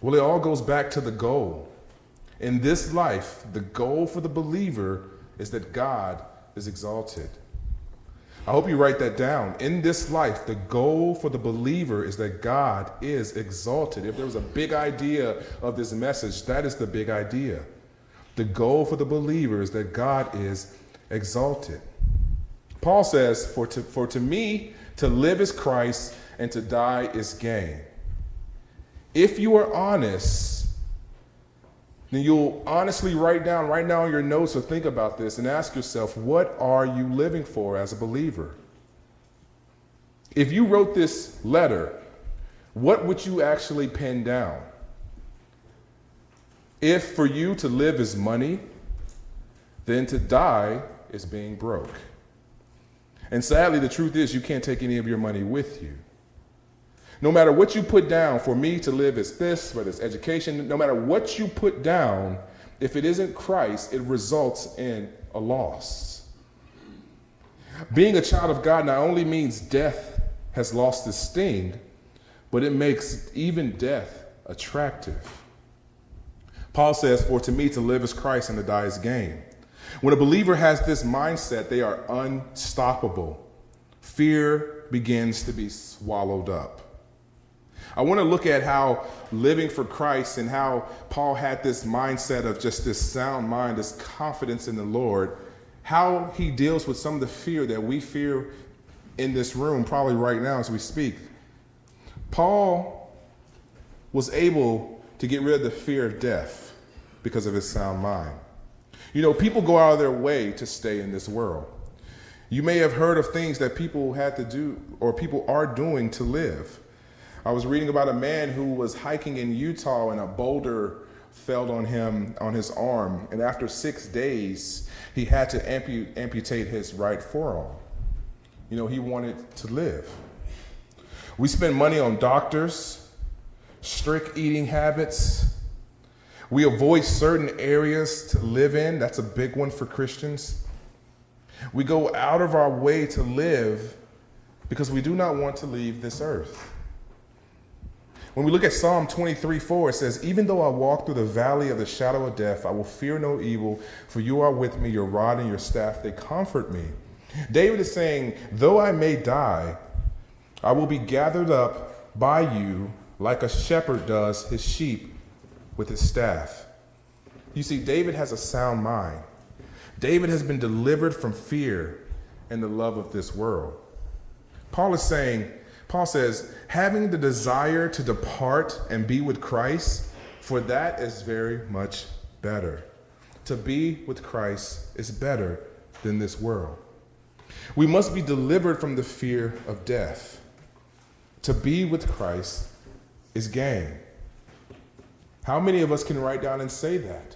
Well, it all goes back to the goal. In this life, the goal for the believer is that God is exalted. I hope you write that down. In this life, the goal for the believer is that God is exalted. If there was a big idea of this message, that is the big idea. The goal for the believer is that God is exalted. Paul says, for to me, to live is Christ and to die is gain. If you are honest, then you'll honestly write down right now in your notes or think about this and ask yourself, what are you living for as a believer? If you wrote this letter, what would you actually pen down? If for you to live is money, then to die is being broke. And sadly, the truth is you can't take any of your money with you. No matter what you put down, for me to live is this, whether it's education, no matter what you put down, if it isn't Christ, it results in a loss. Being a child of God not only means death has lost its sting, but it makes even death attractive. Paul says, for to me to live is Christ and to die is gain. When a believer has this mindset, they are unstoppable. Fear begins to be swallowed up. I want to look at how living for Christ and how Paul had this mindset of just this sound mind, this confidence in the Lord, how he deals with some of the fear that we fear in this room, probably right now as we speak. Paul was able to get rid of the fear of death because of his sound mind. You know, people go out of their way to stay in this world. You may have heard of things that people had to do or people are doing to live. I was reading about a man who was hiking in Utah and a boulder fell on him, on his arm. And after 6 days, he had to amputate his right forearm. You know, he wanted to live. We spend money on doctors, strict eating habits. We avoid certain areas to live in. That's a big one for Christians. We go out of our way to live because we do not want to leave this earth. When we look at Psalm 23:4, it says, even though I walk through the valley of the shadow of death, I will fear no evil, for you are with me, your rod and your staff, they comfort me. David is saying, though I may die, I will be gathered up by you like a shepherd does his sheep with his staff. You see, David has a sound mind. David has been delivered from fear and the love of this world. Paul says, having the desire to depart and be with Christ, for that is very much better. To be with Christ is better than this world. We must be delivered from the fear of death. To be with Christ is gain. How many of us can write down and say that?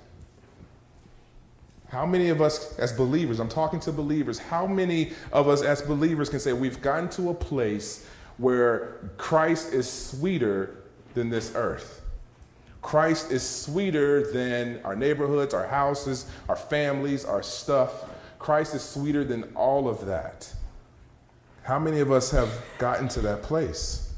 How many of us as believers, I'm talking to believers, how many of us as believers can say we've gotten to a place where Christ is sweeter than this earth? Christ is sweeter than our neighborhoods, our houses, our families, our stuff. Christ is sweeter than all of that. How many of us have gotten to that place?